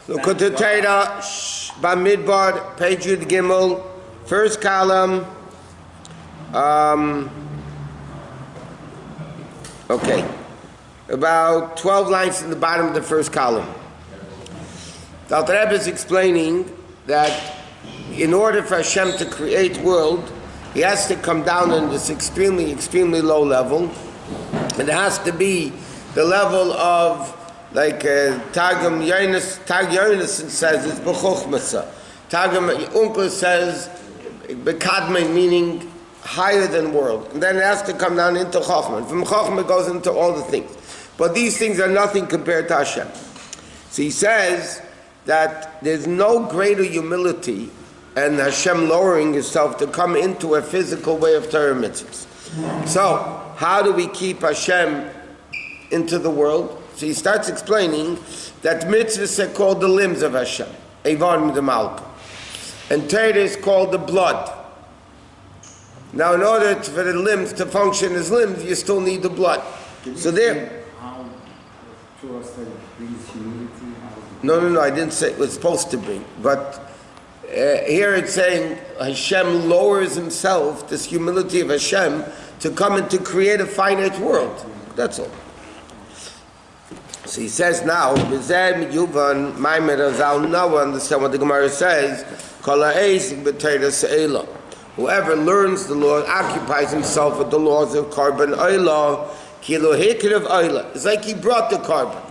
Likkutei Torah, Bamidbar, page Yud Gimel, first column. Okay, about 12 lines in the bottom of the first column. The Alter Rebbe is explaining that in order for Hashem to create world, He has to come down in this extremely, extremely low level. It has to be the level of, like Targum Yonason says, it's B'chochmasa. Targum Unkel says, Bekadme, meaning higher than world. And then it has to come down into Chochmah. From Chochmah it goes into all the things. But these things are nothing compared to Hashem. So he says that there's no greater humility and Hashem lowering Himself to come into a physical way of Torah mitzvahs. So, how do we keep Hashem into the world? So he starts explaining that mitzvahs are called the limbs of Hashem, Eivan the Malka, and Torah is called the blood. Now, in order for the limbs to function as limbs, you still need the blood. So there. How Torah said brings humility? No, I didn't say it was supposed to bring, but here it's saying Hashem lowers Himself, this humility of Hashem, to come and to create a finite world. That's all. So he says now, Yuvan Maamar Azal. Now understand what the Gemara says. Whoever learns the law occupies himself with the laws of carbon oila, kilo hekir of oila. It's like he brought the carbon.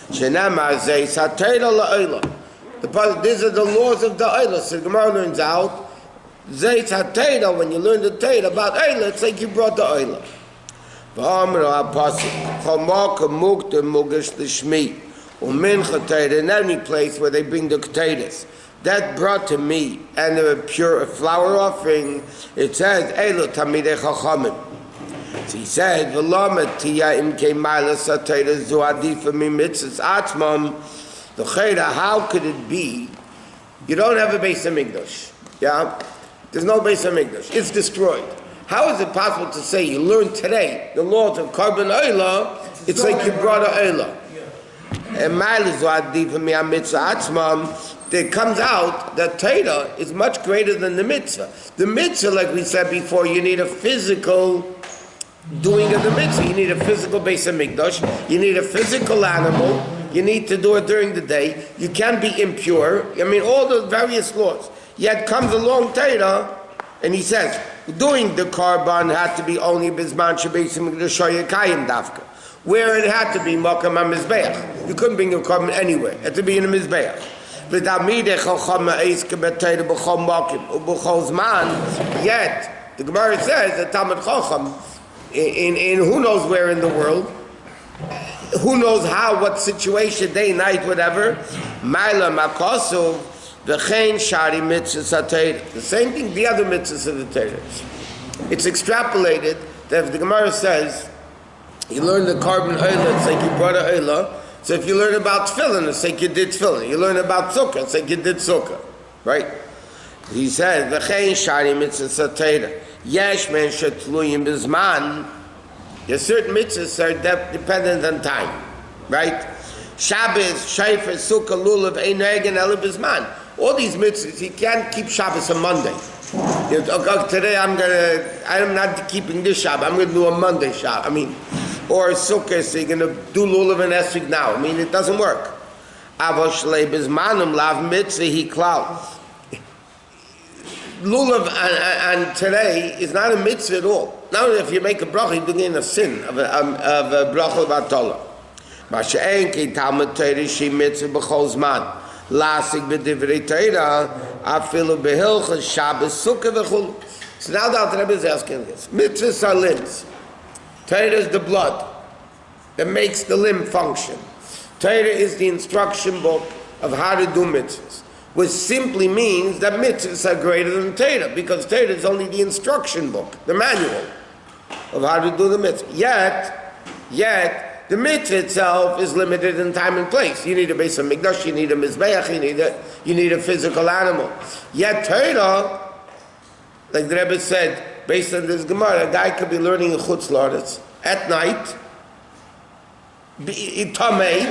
Shenamar zeis hatayla la'oila. These are the laws of the oila. So the Gemara learns out, zeis hatayla, when you learn the Torah about oila, it's like you brought the oila. In any place where they bring the keteiros, that brought to me, and a pure flower offering, it says, Elo Tamidei Chachamim. So he said, V'lama tiya im keimayla satayra zu adifa mi mitzvahs atzmam. The chayra, how could it be? You don't have a Beis HaMikdash. Yeah? There's no Beis HaMikdash. It's destroyed. How is it possible to say you learn today the laws of carbon oila? It's like you brought a oila. And mayla zu adifa mi mitzvah atzmam. It comes out that Torah is much greater than the mitzvah. The mitzvah, like we said before, you need a physical doing of the mitzvah. You need a physical Beis HaMikdash. You need a physical animal. You need to do it during the day. You can't be impure. I mean, all the various laws. Yet comes along Torah, and he says, doing the korban had to be only Bizman Shebeis HaMikdash Kayim Dafka, where it had to be Makam HaMizbeach. You couldn't bring a korban anywhere. It had to be in a Mizbeach. Yet the Gemara says that Talmud Chacham in who knows where in the world, who knows how, what situation, day, night, whatever. The same thing the other mitzvahs of the Torah. It's extrapolated that if the Gemara says you learn the carbon oila, it's like you brought an oila. So if you learn about tefillin, it's like you did tefillin. You learn about sukkah, it's like you did sukkah. Right? He says, V'chein shari mitzvahs satayra. Yesh men shetluyim bizman. There's certain mitzvahs are dependent on time. Right? Shabbos, shayfer, sukkah, lulav, ein egen, ele bizman. All these mitzvahs, you can't keep Shabbos on Monday. You know, okay, today I'm not keeping this Shabbos, I'm going to do a Monday Shabbos. Or sukkah, so you're going to do lulav and esrog now. It doesn't work. Avoshlei bizmanum lav mitzvah hi klal. Lulav and today is not a mitzvah at all. Not only if you make a bracha, you're doing a sin of a bracha batola. Masha'en ki talmud Torah shi mitzvah b'chol zman. Lasik b'divrei Torah afilu b'hilchos Shabbos sukkah v'chul. So now the Alter Rebbe is asking this. Mitzvahs are limbs. Torah is the blood that makes the limb function. Torah is the instruction book of how to do mitzvahs, which simply means that mitzvahs are greater than Torah, because Torah is only the instruction book, the manual of how to do the mitzvah. Yet, the mitzvah itself is limited in time and place. You need a Beis HaMikdash, you need a Mizbeach, you need a physical animal. Yet Torah, like the Rebbe said, based on this Gemara, a guy could be learning in Chutz La'aretz at night, be tamei,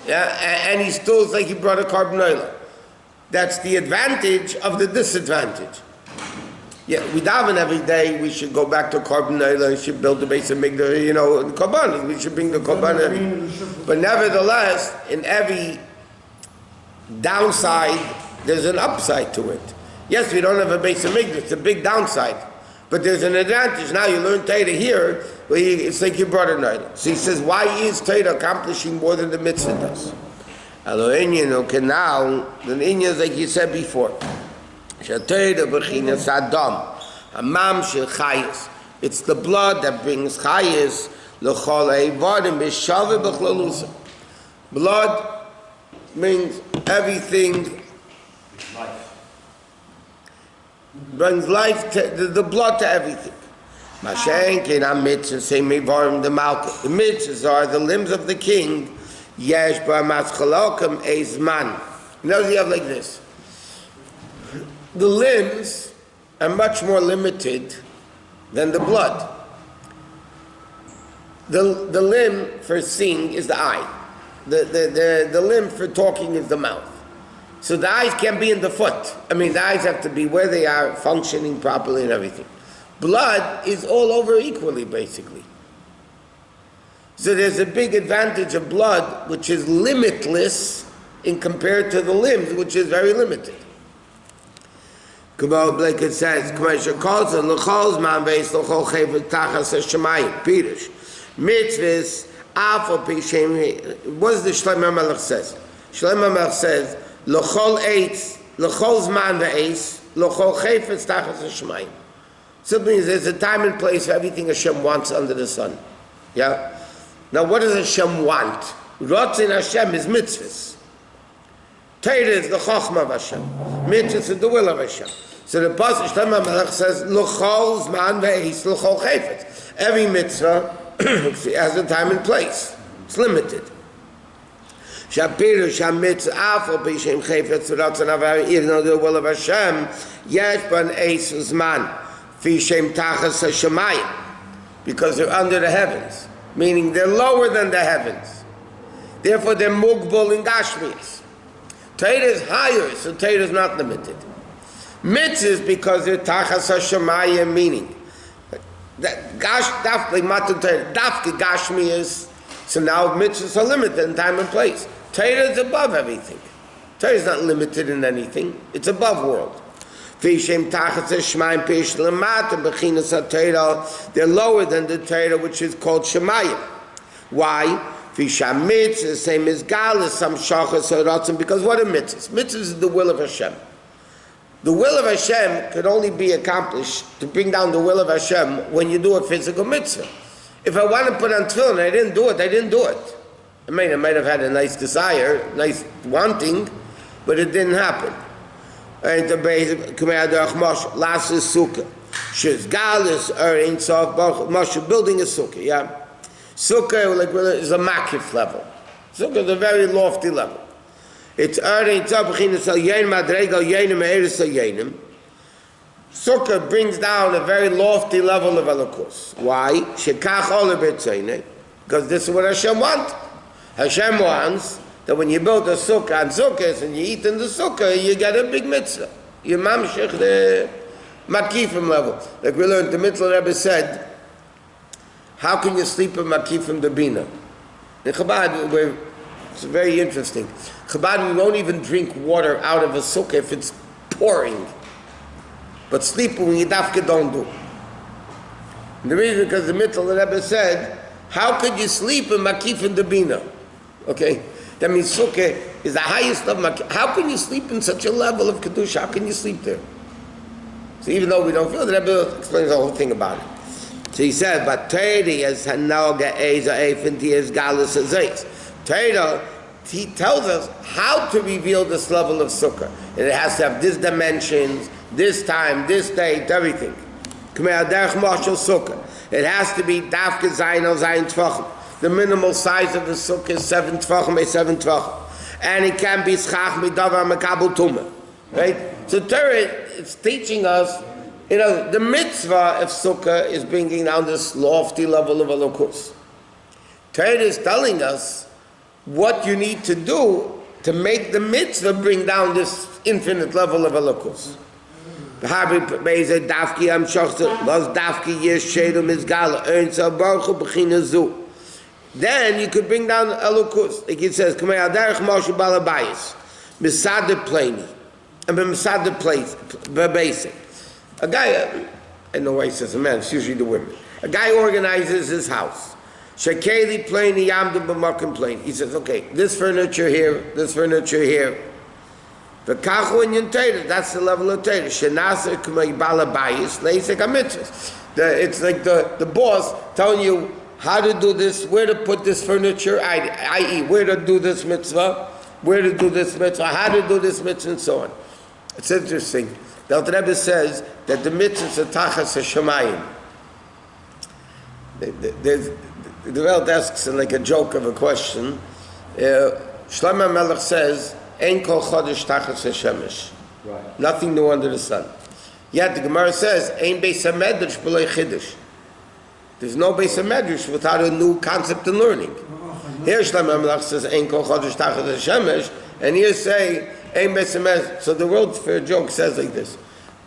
Yeah, and he still is like he brought a carbon oil. That's the advantage of the disadvantage. Yeah, we daven every day. We should go back to carbon oil. We should build the base and make the korban. We should bring the korban. But nevertheless, in every downside, there's an upside to it. Yes, we don't have a base of mikdash. It's a big downside. But there's an advantage. Now you learn Torah here, where it's like you brought an idol. So he says, why is Torah accomplishing more than the mitzvah does? Okay, now, the Inyan is like you said before. It's the blood that brings chayis. Blood brings everything. Brings life to the blood to everything. The mitzvahs are the limbs of the king. Yesh b'maschalokim eizman. Notice you have like this. The limbs are much more limited than the blood. The limb for seeing is the eye. The limb for talking is the mouth. So the eyes can't be in the foot. I mean, the eyes have to be where they are, functioning properly and everything. Blood is all over equally, basically. So there's a big advantage of blood, which is limitless in compared to the limbs, which is very limited. Like it says, mitzvahs, what does the Shlomo Melech says? Shlomo Melech says, L'chol eitz, l'chol zman ve'eis, l'chol chayfetz tachas ha'shemayim. Simply means there's a time and place for everything Hashem wants under the sun. Yeah? Now what does Hashem want? Ratzin Hashem is mitzvahs. Torah is the chokhmah of Hashem. Mitzvahs is the will of Hashem. So the Pasuk Shlomo Melech says, L'chol zman ve'eis, l'chol chayfetz. Every mitzvah has a time and place. It's limited. Shapiru shamitz afo b'shem chayfetz v'ratzon avar even though the will of Hashem yesh ban eis uzman v'shem tachas hashemayim because they're under the heavens, meaning they're lower than the heavens. Therefore they're mugbul in gashmias. Torah is higher, so Torah is not limited. Mitzvahs because they're tachas hashemayim, meaning that dafke matan Torah dafke gashmias. So now mitzvahs are limited in time and place. Torah is above everything. Torah is not limited in anything. It's above world. They're lower than the Torah, which is called Shemayim. Why? The same as Galas, some shachas haratzim, because what are mitzvahs? Mitzvahs is the will of Hashem. The will of Hashem could only be accomplished to bring down the will of Hashem when you do a physical mitzvah. If I want to put on tefillin, I didn't do it. I mean, I might have had a nice desire, nice wanting, but it didn't happen. And the base, last is sukkah. She's galis or in soft building a sukkah, yeah. Sukkah is a makif level. Sukkah is a very lofty level. It's Sukkah brings down a very lofty level of elokus. Why? Because this is what Hashem wants. Hashem wants that when you build a sukkah on sukkahs and you eat in the sukkah, you get a big mitzvah. You mamshech the makifim level. Like we learned, the Mitzvah Rebbe said, how can you sleep in makifim the bina? In Chabad, it's very interesting. Chabad, we won't even drink water out of a sukkah if it's pouring. But sleeping when you dafke don't do. And the reason because the Mitzvah Rebbe said, how could you sleep in makifim the bina? Okay, that means sukkah is the highest of makif. How can you sleep in such a level of kedusha? How can you sleep there? So even though we don't feel, the Rebbe explains the whole thing about it. So he said, but Torah is hanoga eza efinti is galus azeis. Torah, he tells us how to reveal this level of sukkah. And it has to have this dimensions, this time, this date, everything. It has to be dafke zayin al zayin tvachim. The minimal size of the sukkah is 7 tvachim by 7 tvachim. And it can be schach midavar mekabel tumah. Right? So Torah is teaching us, the mitzvah of sukkah is bringing down this lofty level of elokus. Torah is telling us what you need to do to make the mitzvah bring down this infinite level of elokus. Then you could bring down elokus. Like it says, Misada Plani, and Misada Place, basic. A guy, I know why he says a man, it's usually the women. A guy organizes his house. Shekeli Plani, Yamdu B'makim Plani. He says, okay, this furniture here, this furniture here. V'kachu in Yunteira, that's the level of Teira. Shenasa K'may Balabayis, Leisek HaMitzvahs. It's like the boss telling you how to do this, where to put this furniture, i.e., where to do this mitzvah, where to do this mitzvah, how to do this mitzvah, and so on. It's interesting. The Rebbe says that the mitzvahs are tachas hashamayim. The Welt asks like a joke of a question. Shlomo Melech says, "Ein kol chodesh tachas hashemesh." Right. Nothing new under the sun. Yet the Gemara says, "Ein beis hamedrash b'lo chiddush." There's no beis hamedrash without a new concept in learning. Here Shlomo Melech says, "Ein kol chodesh tachas hashemesh," and here say, "Ein beis hamedrash." So the World Fair joke says like this: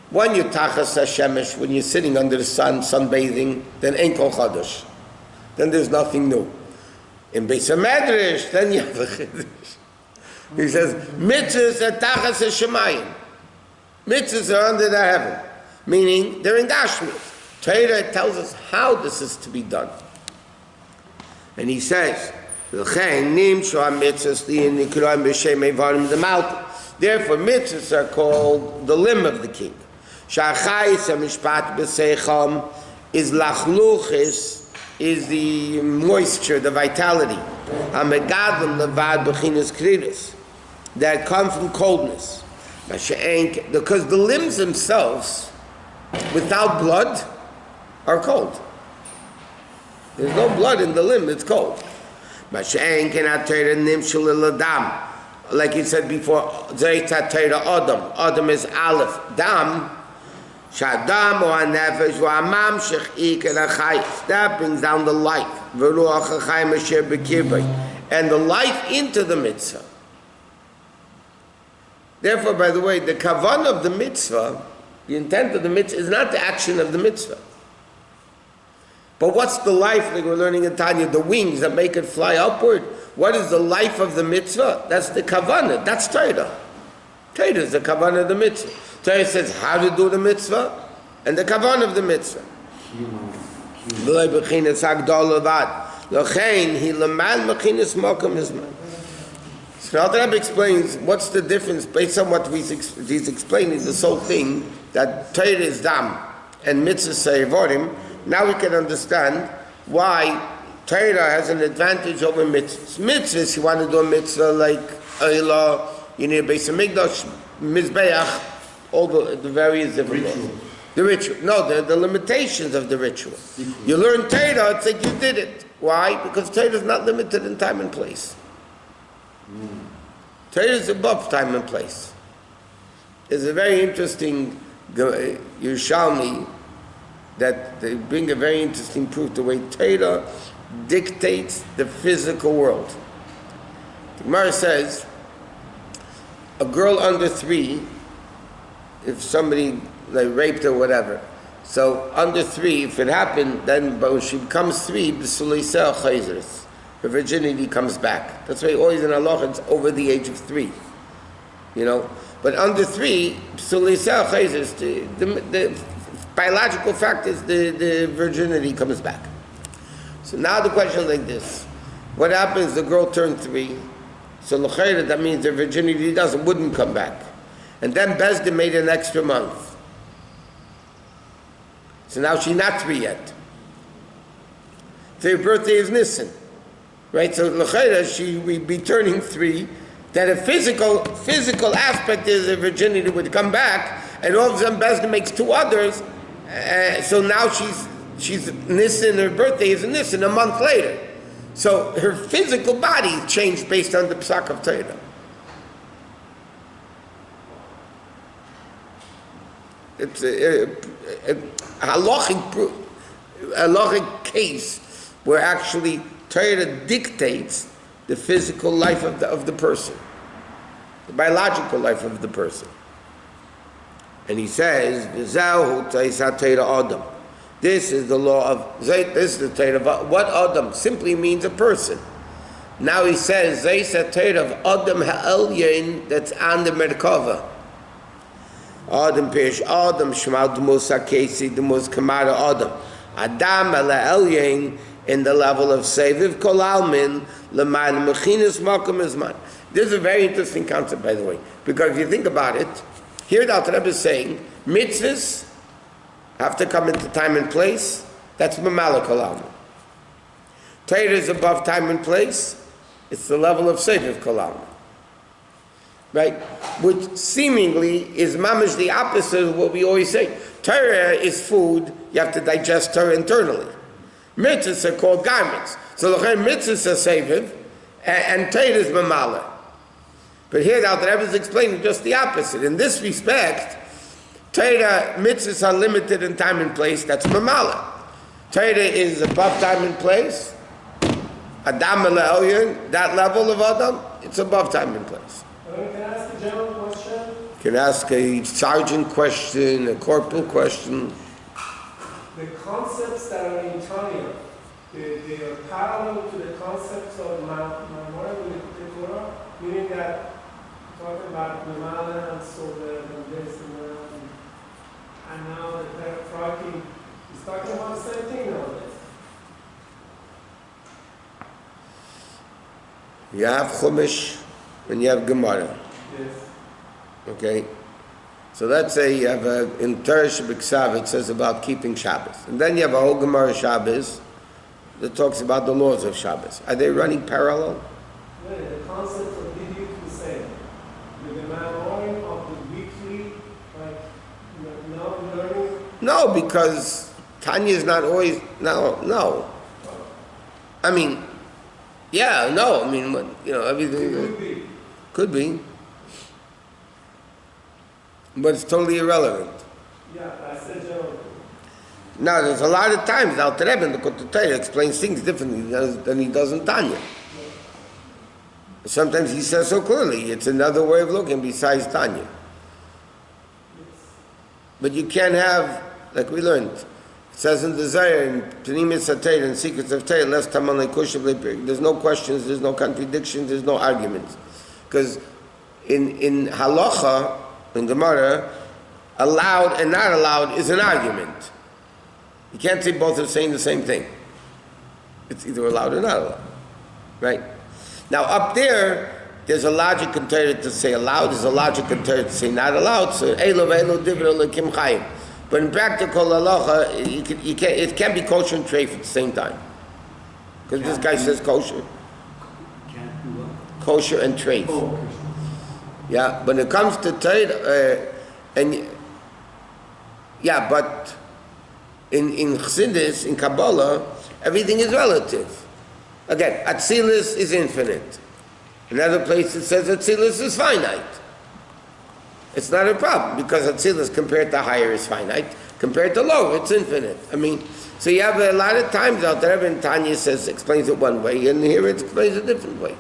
when you tachas hashemesh, when you're sitting under the sun, sunbathing, then ein kol chodesh. Then there's nothing new. In Beis HaMedrash, then you have a chiddush. He says, mitzvahs are tachas hashemayim. Mitzvahs are under the heaven. Meaning, they're in Gashmiut. Torah tells us how this is to be done. And he says, therefore, mitzvahs are called the limb of the king. Is lachluchis, is the moisture, the vitality, that come from coldness. Because the limbs themselves, without blood, are cold. There's no blood in the limb, it's cold. Like he said before, Adam is Aleph, Dam, Shadam or Nefesh or Mamshech Iker Achayis. That brings down the life. Veruach Achayim Asher B'Kirbei. And the life into the mitzvah. Therefore, by the way, the kavan of the mitzvah, the intent of the mitzvah, is not the action of the mitzvah. But what's the life, like we're learning in Tanya, the wings that make it fly upward? What is the life of the mitzvah? That's the kavanah. That's Torah. Torah is the kavanah of the mitzvah. Torah says how to do the mitzvah and the kavan of the mitzvah. So the Rabbi explains what's the difference based on what he's explaining, this whole thing that Torah is dam and mitzvah sevorim. Now we can understand why Torah has an advantage over mitzvahs. Mitzvahs, you want to do a mitzvah like Eilah, you need a Beis Hamikdash, Mizbeach, all the various different laws. The ritual. No, the limitations of the ritual. You learn Torah, it's like you did it. Why? Because Torah is not limited in time and place. Torah is above time and place. There's a very interesting Yerushalmi that they bring a very interesting proof the way Torah dictates the physical world. The Gemara says, a girl under 3, if somebody like raped her or whatever, so under 3, if it happened, then when she becomes 3, her virginity comes back. That's why always in Allah it's over the age of 3. You know? But under 3, the biological fact is the virginity comes back. So now the question is like this. What happens, the girl turned 3, so that means the virginity wouldn't come back. And then Bezdin made an extra month. So now she's not 3 yet. So her birthday is Nisan. Right? So she would be turning 3. That a physical aspect is her virginity would come back, and all of a sudden Bezdin makes 2 others. So now she's Nisan, her birthday is Nisan a month later. So her physical body changed based on the psak of Torah. It's a halachic case where actually Torah dictates the physical life of the person, the biological life of the person. And he says, this is the law of, this is the Torah. What Adam simply means a person. Now he says, this is the Torah of Adam ha'elyon that's on the Merkava. Adam Pish Adam Shmal Dmus HaKesi Dmus Kamara Adam. Adam ha'elyon in the level of Seviv Kol Almin L'mayl Mechinas Makom Izman. This is a very interesting concept, by the way, because if you think about it, here the Alter Rebbe is saying, mitzvahs have to come into time and place. That's Mamala Kol Almin. Torah is above time and place. It's the level of Seviv Kol Almin. Right? Which seemingly is mamish the opposite of what we always say. Torah is food, you have to digest Torah internally. Mitzvahs are called garments. So the mitzvahs are Seviv, and Torah is Mamala. But here the Alter Rebbe is explaining just the opposite. In this respect, Torah mitzvahs are limited in time and place. That's Mamala. Torah is above time and place. Adam elyon, that level of Adam, it's above time and place. Can I ask a general question? You can ask a sergeant question, a corporal question. The concepts that are in Torah, they are parallel to the concepts of Maamar in the Torah, meaning that talking about the Maamar and so and this and that, and now the Torah is talking about the same thing nowadays. You have Chumash and you have Gemara. Yes. Okay? So let's say you have in Torah Shabbat it says about keeping Shabbos. And then you have a whole Gemara Shabbos that talks about the laws of Shabbos. Are they running parallel? Yeah, the concepts are really the same. The Maamar of the weekly, like, now learning. No, because Tanya is not always, no. I mean, yeah, no, I mean, everything. It Could be. But it's totally irrelevant. Yeah, I said general. Now, there's a lot of times Alter Rebbe in the Likkutei Torah explains things differently than he does in Tanya. Sometimes he says so clearly, it's another way of looking besides Tanya. But you can't have, like we learned, it says in the Zohar, in Pnimis HaTorah, in Secrets of Torah, less taman lekushav lepir. There's no questions, there's no contradictions, there's no arguments. Because in halacha, in Gemara, allowed and not allowed is an argument. You can't say both are saying the same thing. It's either allowed or not allowed. Right? Now up there's a logic in Torah to say allowed, there's a logic in Torah to say not allowed, so but in practical halacha, it can be kosher and treif at the same time. Because this guy says kosher. Can't do what? Kosher and treif. Oh, Yeah, when it comes to Torah, but in Chassidus, in Kabbalah, everything is relative. Again, Atzilus is infinite. In other places it says Atzilus is finite. It's not a problem, because Atzilus compared to higher is finite, compared to lower it's infinite. I mean, so you have a lot of times out there, and Tanya explains it one way, and here it explains a different way.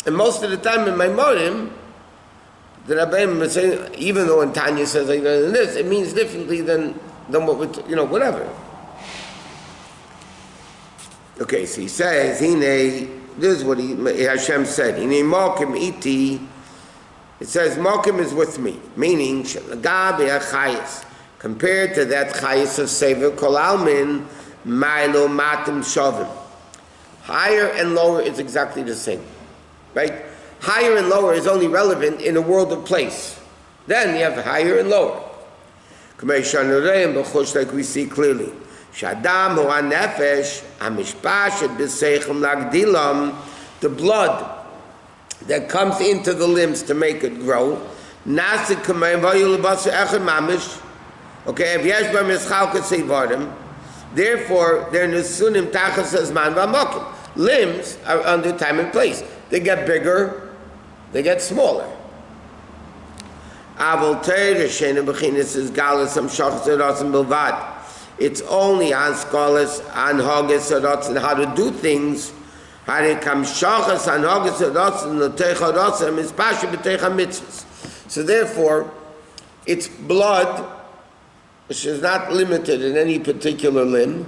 And most of the time in Maimorim, the Rabbi saying, even though in Tanya says like this, it means differently than what we, whatever. Okay, so he says, this is what Hashem said. Hine Malkim iti. It says Malkim is with me, meaning compared to that chayis of Sefer Kol Almin, Milo Matim Shavim. Higher and lower is exactly the same. Right? Higher and lower is only relevant in a world of place. Then you have higher and lower. Like we see clearly. The blood that comes into the limbs to make it grow. Therefore, they're nesunim tachas azman v'makom. Limbs are under time and place. They get bigger, they get smaller. It's only on scholars, on hogges, and how to do things So therefore, it's blood, which is not limited in any particular limb,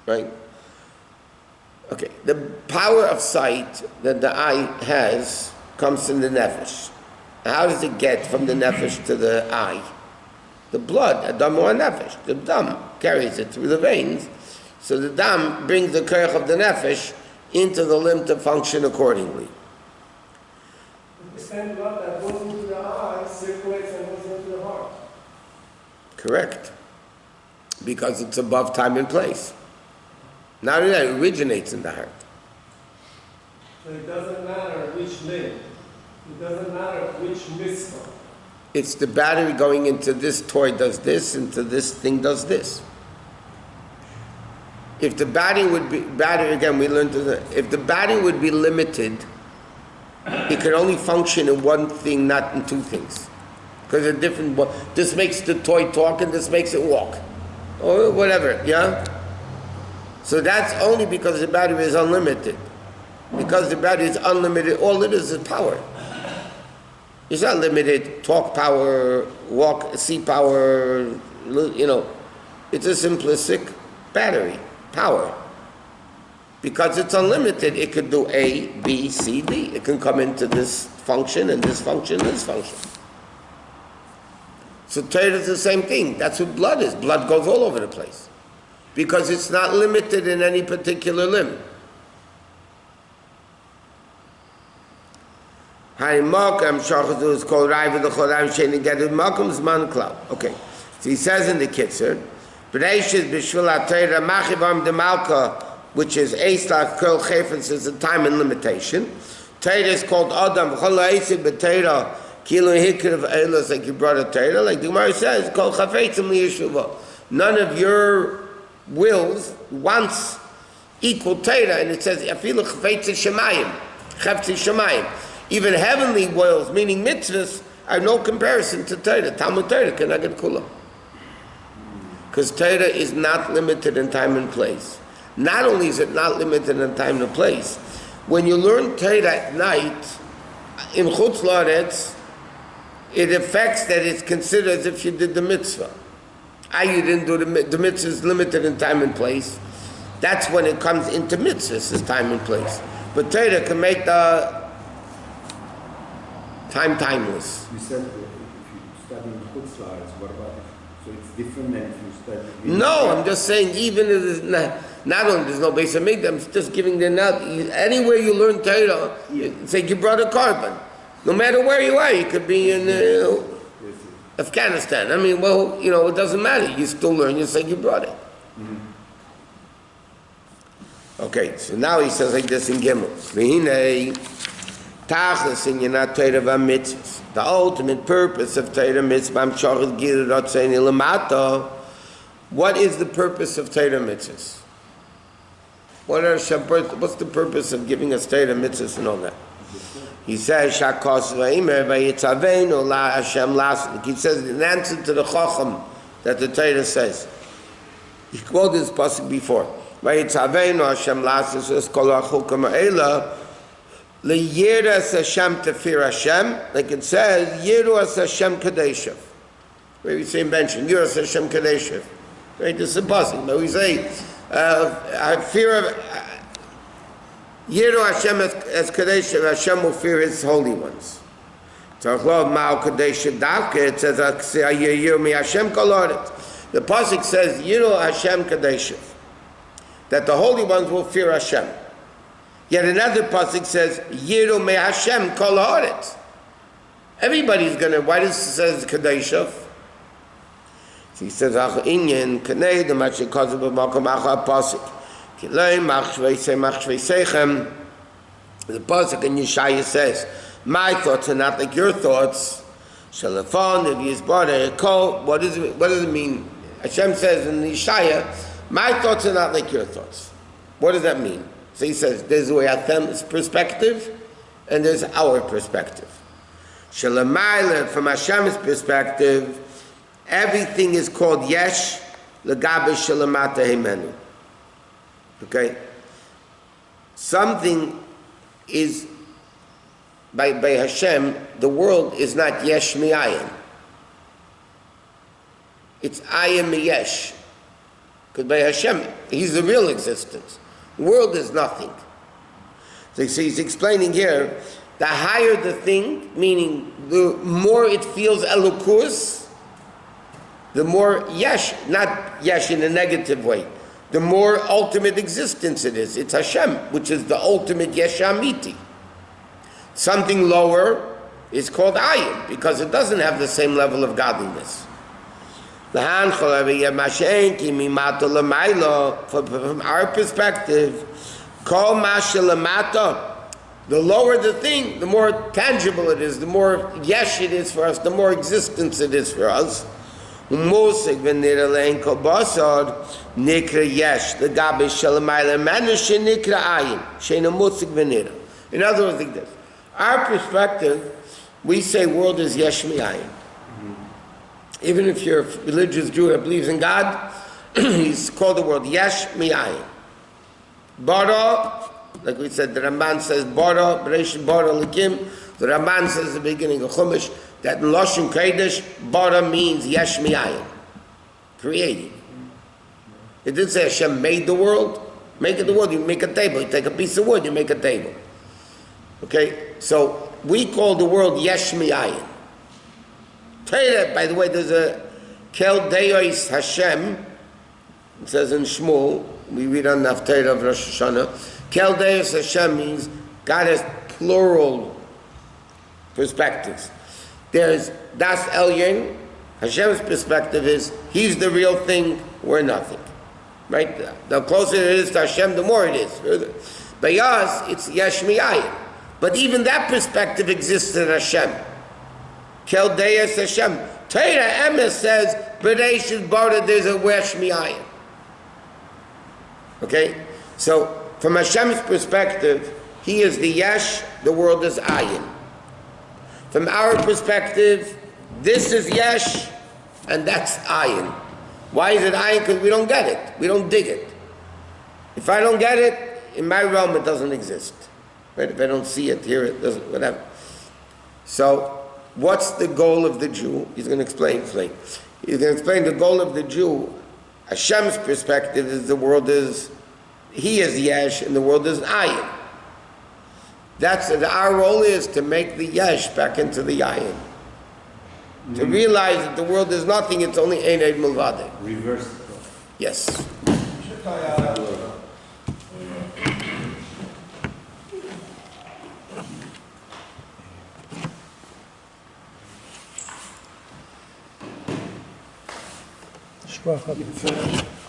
right? Okay, the power of sight that the eye has comes from the nefesh. How does it get from the nefesh to the eye? The blood, adam or nefesh, the dam carries it through the veins, so the dam brings the koach of the nefesh into the limb to function accordingly. The same blood that goes into the eye circulates and goes into the heart. Correct. Because it's above time and place. Not only that, it originates in the heart. So it doesn't matter which limb. It doesn't matter which mitzvah. It's the battery going into this toy does this, into this thing does this. If the battery would be, again, we learned if the battery would be limited, it could only function in one thing, not in two things. Because a different, this makes the toy talk and this makes it walk. Or whatever, yeah? So that's only because the battery is unlimited. Because the battery is unlimited, all it is power. It's not limited, talk power, walk, see power, it's a simplistic battery, power. Because it's unlimited, it could do A, B, C, D. It can come into this function and this function and this function. So Torah is the same thing. That's what blood is. Blood goes all over the place. Because it's not limited in any particular limb. Okay, so he says in the Kitzur, which is Eislach Kol Chefetz, is a time and limitation. Torah is called Adam, like you brought a Torah, like the Gemara says, Kol Chafetzim Liyeshuva. None of your wills wants equal Torah, and it says, Afilu Chafetz Shemayim, Chafetz Shemayim. Even heavenly wills, meaning mitzvahs, are no comparison to Torah. Talmud Torah cannot get kula. Because Torah is not limited in time and place. Not only is it not limited in time and place, when you learn Torah at night, in Chutz La'aretz, it affects that it's considered as if you did the mitzvah. You didn't do the mitzvah is limited in time and place. That's when it comes into mitzvahs, is time and place. But Torah can make the time timeless. You said that if you study in Chutz La'aretz, what about so it's different than if you study? No, I'm just saying even if it's not only there's no base of make, I'm just giving them out. Anywhere you learn Torah, it's like you brought a carbon. No matter where you are, you could be in Afghanistan. I mean, it doesn't matter. You still learn. You say you brought it. Mm-hmm. Okay, so now he says like this in Gimel. The ultimate purpose of Torah mitzvah. What is the purpose of Torah mitzvahs? What's the purpose of giving us Torah mitzvahs and all that? He says, he says in answer to the Chacham that the Torah says. He quoted this pasuk before. Le'yiras Hashem tefir Hashem, like it says, Yiras Hashem kadeshav. Where we say mention, Yiras Hashem kadeshav. Right, this is a pasuk, but we say, fear of Yiru Hashem as kadeshav, Hashem will fear His holy ones. Tzarchlov ma'al kadeshav davke, it says, Yiru mi Hashem koloret. The pasuk says, Yiru Hashem kadeshav, that the holy ones will fear Hashem. Yet another pasuk says, Yiru me Hashem kol haaretz. Everybody's going to, why does it say Kadeshav? So he says, Ach inyan kanei the machi kazu b'makom acha pasuk. Kilei machshvei seichem. The pasuk in Yeshaya says, my thoughts are not like your thoughts. Shalafon, if he is brought a kol, what does it mean? Hashem says in Yeshaya, my thoughts are not like your thoughts. What does that mean? So he says, there's Hashem's perspective, and there's our perspective. Shalamayla, from Hashem's perspective, everything is called Yesh, Lagabe Shalamata Himenu. Okay? something is, by Hashem, the world is not yesh mi'ayin. It's ayin mi'yesh. Because by Hashem, He's the real existence. The world is nothing. So he's explaining here, the higher the thing, meaning the more it feels elukus, the more yesh, not yesh in a negative way, the more ultimate existence it is. It's Hashem, which is the ultimate yesh amiti. Something lower is called ayin, because it doesn't have the same level of godliness. From our perspective, Kol mashalamata, the lower the thing, the more tangible it is, the more yesh it is for us, the more existence it is for us. Musig v'nira le'en kol basar nikra yesh, the gabi shalamayla manish nikra ayin, sheina musig v'nira. In other words, like this, our perspective, we say world is yesh mi'ayin. Even if you're a religious Jew that believes in God, he's called the world yesh mi'ayin. Bara, like we said, the Ramban says Bara, Bereshit Bara Likim. The Ramban says at the beginning of Chumash that in Lashon Kodesh, Bara means yesh mi'ayin, creating. It didn't say Hashem made the world. Making the world, you make a table. You take a piece of wood, you make a table. Okay, so we call the world yesh mi'ayin. Torah, by the way, there's a Kel Deis Hashem. It says in Shmuel, we read on the Haftarah of Rosh Hashanah, Kel Deis Hashem means God has plural perspectives. There's Das Elyon. Hashem's perspective is He's the real thing, we're nothing. Right? The closer it is to Hashem, the more it is. By us, it's Yesh Mi'ayin. But even that perspective exists in Hashem. Kel Deis Hashem. Torah Emes says, Bereshit Bara, there's a Yesh Mi'ayin. Okay? So, from Hashem's perspective, He is the Yesh, the world is Ayin. From our perspective, this is Yesh, and that's Ayin. Why is it Ayin? Because we don't get it. We don't dig it. If I don't get it, in my realm it doesn't exist. Right? If I don't see it, hear it, doesn't, whatever. So, what's the goal of the Jew? He's going to explain. He's going to explain the goal of the Jew. Hashem's perspective is the world is, He is Yesh and the world is Ayin. That's our role is to make the Yesh back into the Ayin. To realize that the world is nothing, it's only Ein Eid Milvadeh. Reverse. Yes. Sprach